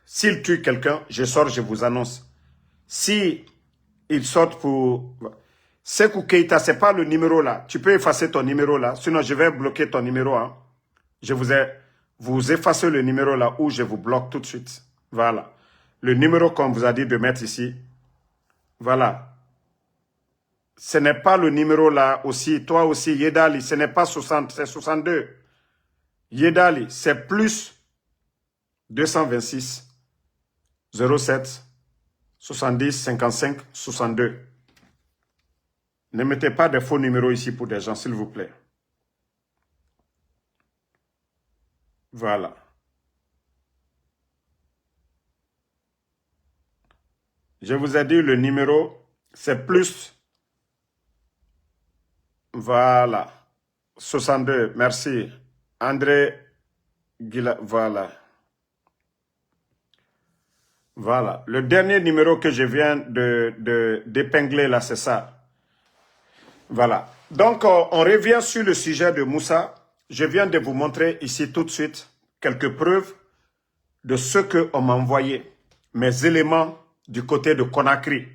s'il tue quelqu'un, je sors, je vous annonce. Si il sort pour... Sekou Keïta, ce n'est pas le numéro là. Tu peux effacer ton numéro là. Sinon, je vais bloquer ton numéro. Hein. Vous effacez le numéro là ou je vous bloque tout de suite. Voilà. Le numéro qu'on vous a dit de mettre ici. Voilà. Ce n'est pas le numéro là aussi. Toi aussi, Yedali, ce n'est pas 60, c'est 62. Yedali, c'est plus 226 07 70 55 62. Ne mettez pas de faux numéros ici pour des gens, s'il vous plaît. Voilà. Je vous ai dit le numéro, c'est plus. Voilà. 62, merci. André Guila, voilà. Voilà. Le dernier numéro que je viens d'épingler là, c'est ça. Voilà. Donc, on revient sur le sujet de Moussa. Je viens de vous montrer ici tout de suite quelques preuves de ce qu'on m'a envoyé. Mes éléments du côté de Conakry.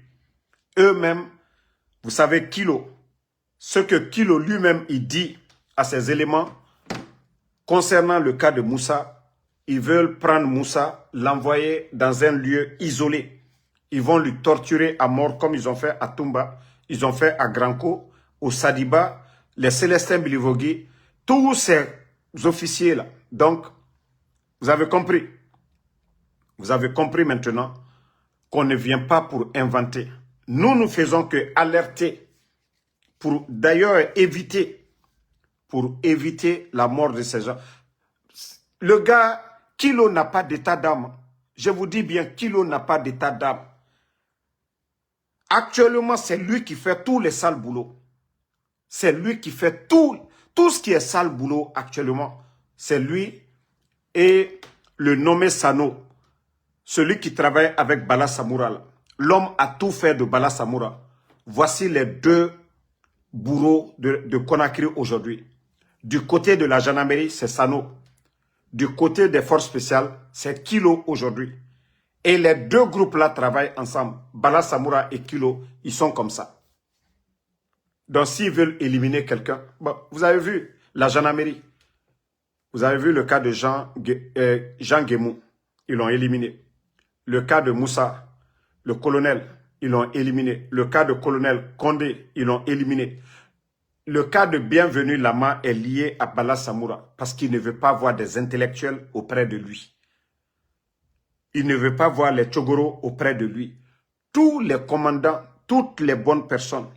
Eux-mêmes, vous savez, Kilo, ce que Kilo lui-même il dit à ses éléments concernant le cas de Moussa, ils veulent prendre Moussa, l'envoyer dans un lieu isolé. Ils vont lui torturer à mort comme ils ont fait à Toumba, ils ont fait à Granco, au Sadiba, les Célestins Bilivogui, tous ces officiers-là. Donc, vous avez compris. Vous avez compris maintenant qu'on ne vient pas pour inventer. Nous, nous faisons que alerter pour d'ailleurs éviter la mort de ces gens. Le gars, Kilo n'a pas d'état d'âme. Je vous dis bien, Kilo n'a pas d'état d'âme. Actuellement, c'est lui qui fait tous les sales boulots. C'est lui qui fait tout ce qui est sale boulot actuellement. C'est lui et le nommé Sano, celui qui travaille avec Bala Samoura. L'homme a tout fait de Bala Samoura. Voici les deux bourreaux de Conakry aujourd'hui. Du côté de la gendarmerie, c'est Sano. Du côté des forces spéciales, c'est Kilo aujourd'hui. Et les deux groupes-là travaillent ensemble. Bala Samoura et Kilo, ils sont comme ça. Donc, s'ils veulent éliminer quelqu'un, bon, vous avez vu la gendarmerie. Vous avez vu le cas de Jean Guémou. Ils l'ont éliminé. Le cas de Moussa, le colonel, ils l'ont éliminé. Le cas de colonel Condé, ils l'ont éliminé. Le cas de Bienvenu Lama est lié à Bala Samoura parce qu'il ne veut pas voir des intellectuels auprès de lui. Il ne veut pas voir les Tchogoro auprès de lui. Tous les commandants, toutes les bonnes personnes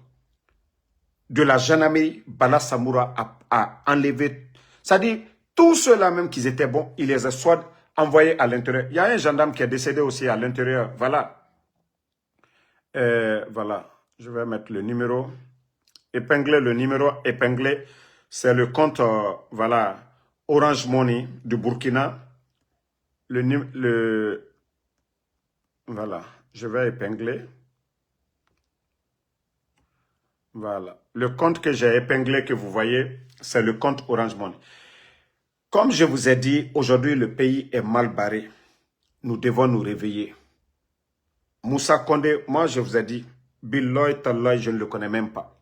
de la gendarmerie, Bala Samoura a enlevé. C'est-à-dire, tous ceux-là même qui étaient bons, il les a soit envoyés à l'intérieur. Il y a un gendarme qui est décédé aussi à l'intérieur. Voilà. Voilà. Je vais mettre le numéro. Épingler le numéro épinglé. C'est le compte, voilà, Orange Money du Burkina. Voilà. Je vais épingler. Voilà. Le compte que j'ai épinglé, que vous voyez, c'est le compte Orange Money. Comme je vous ai dit, aujourd'hui, le pays est mal barré. Nous devons nous réveiller. Moussa Condé, moi, je vous ai dit, Billahi Tallahi, je ne le connais même pas.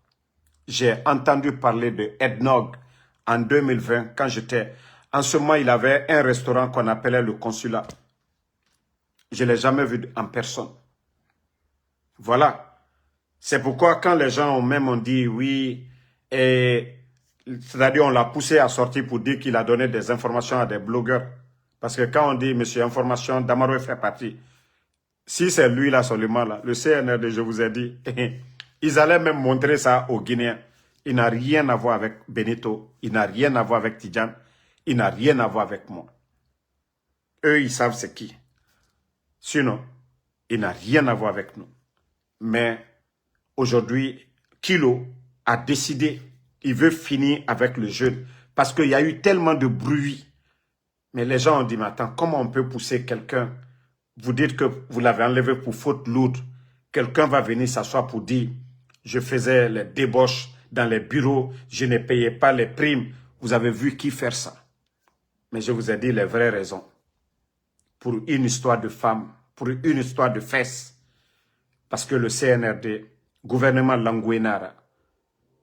J'ai entendu parler de Ednog en 2020, quand j'étais... En ce moment, il avait un restaurant qu'on appelait le Consulat. Je ne l'ai jamais vu en personne. Voilà. C'est pourquoi quand les gens ont dit oui, c'est-à-dire on l'a poussé à sortir pour dire qu'il a donné des informations à des blogueurs. Parce que quand on dit monsieur information, Damaro fait partie. Si c'est lui là seulement là, le CNRD, je vous ai dit, ils allaient même montrer ça aux Guinéens. Il n'a rien à voir avec Benito, il n'a rien à voir avec Tidjane, il n'a rien à voir avec moi. Eux, ils savent c'est qui. Sinon, il n'a rien à voir avec nous. Mais aujourd'hui, Kilo a décidé, il veut finir avec le jeune. Parce qu'il y a eu tellement de bruit. Mais les gens ont dit, mais attends, comment on peut pousser quelqu'un? Vous dites que vous l'avez enlevé pour faute lourde. Quelqu'un va venir s'asseoir pour dire, je faisais les débauches dans les bureaux, je ne payais pas les primes. Vous avez vu qui faire ça? Mais je vous ai dit les vraies raisons. Pour une histoire de femme, pour une histoire de fesses. Parce que le CNRD, gouvernement Langouenara.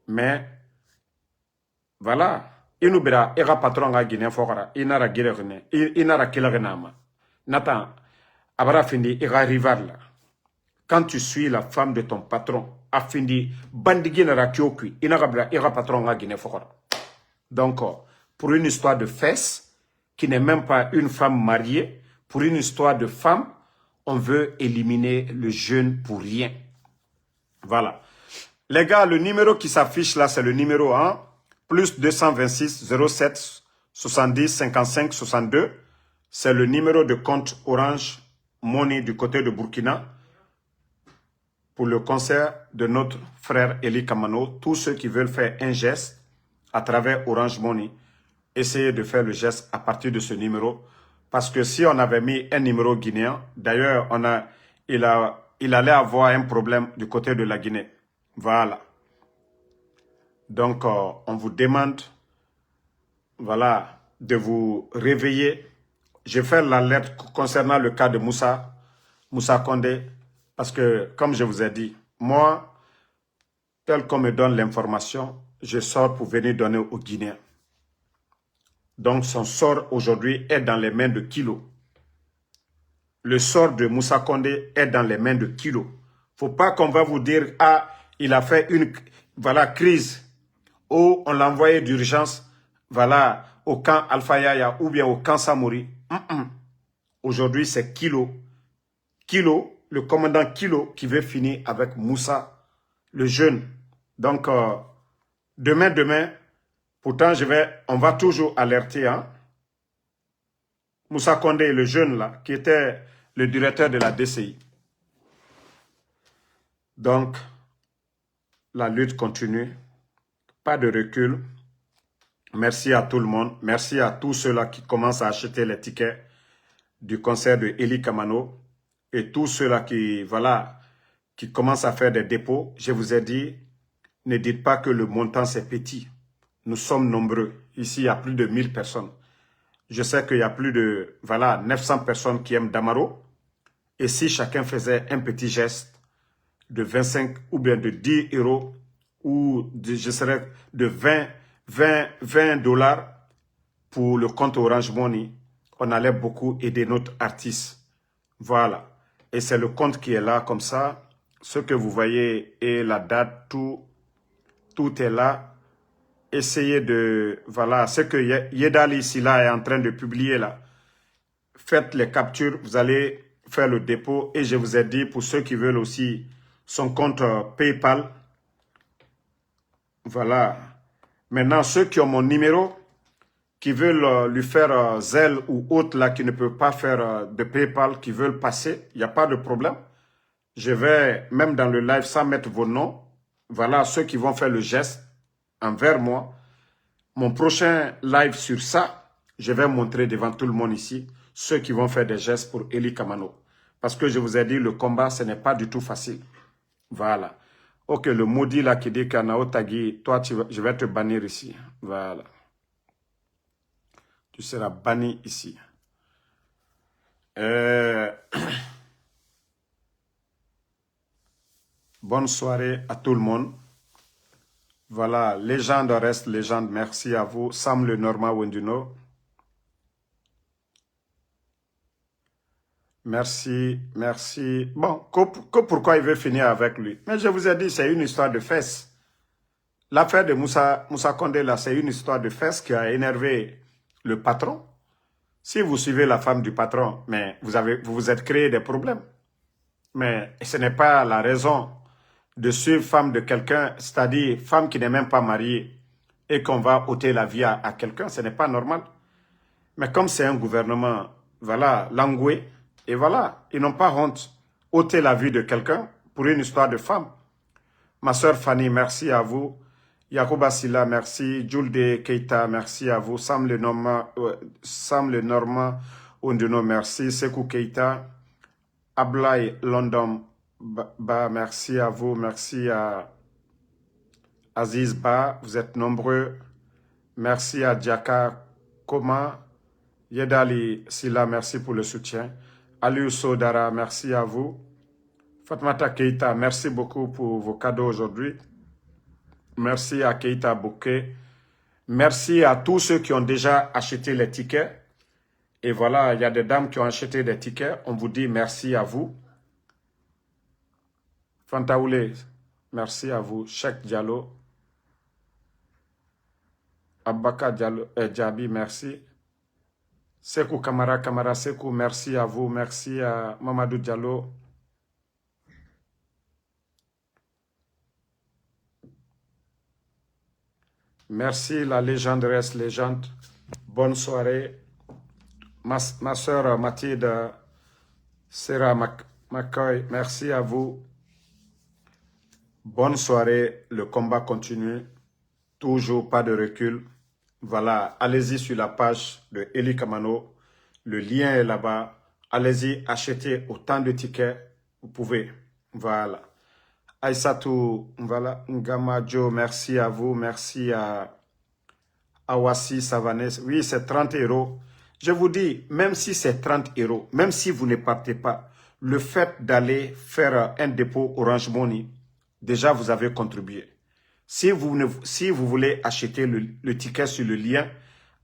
Mais, voilà. Inubira, ira patron à Guinée Fora, inara Guinée, inara Kilagenama. Nathan, Abara Findi, ira rival. Quand tu suis la femme de ton patron, Afindi, Bandigina Kyokui, ira patron à Guinée Fora. Donc, pour une histoire de fesses, qui n'est même pas une femme mariée, pour une histoire de femme, on veut éliminer le jeune pour rien. Voilà. Les gars, le numéro qui s'affiche là, c'est le numéro 1, plus 226 07 70 55 62. C'est le numéro de compte Orange Money du côté de Burkina pour le concert de notre frère Eli Kamano. Tous ceux qui veulent faire un geste à travers Orange Money, essayez de faire le geste à partir de ce numéro. Parce que si on avait mis un numéro guinéen, d'ailleurs, il allait avoir un problème du côté de la Guinée. Voilà. Donc, on vous demande, voilà, de vous réveiller. Je fais l'alerte concernant le cas de Moussa Condé, parce que, comme je vous ai dit, moi, tel qu'on me donne l'information, je sors pour venir donner aux Guinéens. Donc, son sort aujourd'hui est dans les mains de Kilo. Le sort de Moussa Condé est dans les mains de Kilo. Faut pas qu'on va vous dire, ah, il a fait une voilà, crise, ou on l'a envoyé d'urgence, voilà, au camp Alpha Yaya ou bien au camp Samori. Aujourd'hui, c'est Kilo. Kilo, le commandant Kilo, qui veut finir avec Moussa, le jeune. Donc, demain, pourtant, on va toujours alerter, hein. Moussa Condé, le jeune là, qui était le directeur de la DCI. Donc, la lutte continue. Pas de recul. Merci à tout le monde. Merci à tous ceux-là qui commencent à acheter les tickets du concert de Eli Kamano et tous ceux-là qui, voilà, qui commencent à faire des dépôts. Je vous ai dit, ne dites pas que le montant c'est petit. Nous sommes nombreux. Ici, il y a plus de 1000 personnes. Je sais qu'il y a plus de, voilà, 900 personnes qui aiment Damaro. Et si chacun faisait un petit geste de 25 ou bien de 10 euros ou je serais de 20 dollars pour le compte Orange Money, on allait beaucoup aider notre artiste. Voilà. Et c'est le compte qui est là comme ça. Ce que vous voyez et la date, tout est là. Essayez de, voilà, ce que Yedali ici là est en train de publier là. Faites les captures, vous allez faire le dépôt. Et je vous ai dit, pour ceux qui veulent aussi son compte PayPal, voilà. Maintenant, ceux qui ont mon numéro, qui veulent lui faire Zelle ou autre là, qui ne peuvent pas faire de PayPal, qui veulent passer, il n'y a pas de problème. Je vais, même dans le live, sans mettre vos noms, voilà, ceux qui vont faire le geste envers moi. Mon prochain live sur ça, je vais montrer devant tout le monde ici, ceux qui vont faire des gestes pour Eli Kamano. Parce que je vous ai dit, le combat, ce n'est pas du tout facile. Voilà. Ok, le maudit là qui dit qu'Anao Tagui, toi, je vais te bannir ici. Voilà. Tu seras banni ici. Bonne soirée à tout le monde. Voilà, légende reste légende. Merci à vous. Sam le Norma Wenduno. Merci, merci. Bon, pourquoi il veut finir avec lui? Mais je vous ai dit, c'est une histoire de fesses. L'affaire de Moussa Condé, là, c'est une histoire de fesses qui a énervé le patron. Si vous suivez la femme du patron, mais vous vous êtes créé des problèmes. Mais ce n'est pas la raison de suivre femme de quelqu'un, c'est-à-dire femme qui n'est même pas mariée et qu'on va ôter la vie à quelqu'un, ce n'est pas normal. Mais comme c'est un gouvernement, voilà, langoué, et voilà, ils n'ont pas honte ôter la vie de quelqu'un pour une histoire de femme. Ma soeur Fanny, merci à vous. Yacouba Silla, merci. Julde Keita, merci à vous. Sam le Normand Onduno, merci. Sekou Keita. Ablai London, merci à vous. Merci à Aziz Ba, vous êtes nombreux. Merci à Djaka Koma. Yedali Silla, merci pour le soutien. Aliou Sodara, merci à vous. Fatmata Keita, merci beaucoup pour vos cadeaux aujourd'hui. Merci à Keita Bouquet. Merci à tous ceux qui ont déjà acheté les tickets. Et voilà, il y a des dames qui ont acheté des tickets. On vous dit merci à vous. Fantaoulé, merci à vous. Cheikh Diallo. Abaka Diallo, Djabi, merci. Sekou Kamara Sekou, merci à vous. Merci à Mamadou Diallo. Merci, la légende reste légende. Bonne soirée. Ma soeur Mathilde Serra McCoy, merci à vous. Bonne soirée. Le combat continue. Toujours pas de recul. Voilà, allez-y sur la page de Eli Kamano. Le lien est là-bas. Allez-y, achetez autant de tickets. Vous pouvez. Voilà. Aïssatou, voilà, Ngamajo, merci à vous, merci à Awassi, Savanes. Oui, c'est 30 euros. Je vous dis, même si c'est 30 euros, même si vous ne partez pas, le fait d'aller faire un dépôt Orange Money, déjà vous avez contribué. Si vous voulez acheter le ticket sur le lien,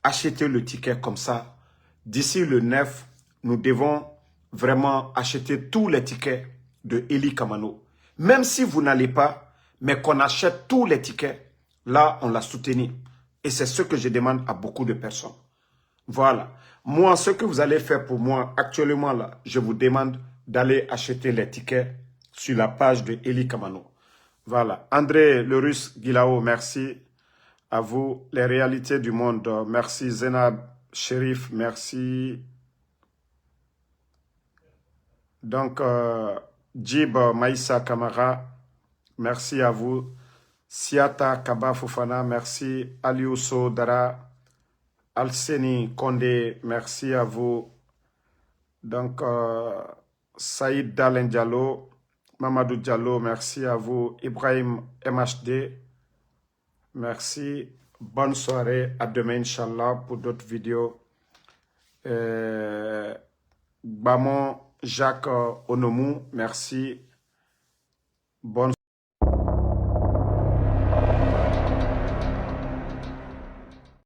achetez le ticket comme ça. D'ici le 9, nous devons vraiment acheter tous les tickets de Eli Kamano. Même si vous n'allez pas, mais qu'on achète tous les tickets, là, on l'a soutenu. Et c'est ce que je demande à beaucoup de personnes. Voilà. Moi, ce que vous allez faire pour moi, actuellement, là, je vous demande d'aller acheter les tickets sur la page de Eli Kamano. Voilà. André le Russe Guilao, merci à vous. Les réalités du monde, merci. Zenab Sherif, merci. Donc, Djib Maïssa Kamara, merci à vous. Siata Kaba Fofana, merci. Aliousso Dara, Alseni Kondé, merci à vous. Donc, Saïd Dalen Diallo, Mamadou Diallo, merci à vous. Ibrahim MHD, merci. Bonne soirée. À demain, Inch'Allah, pour d'autres vidéos. Bamon Jacques Onomou, merci. Bonne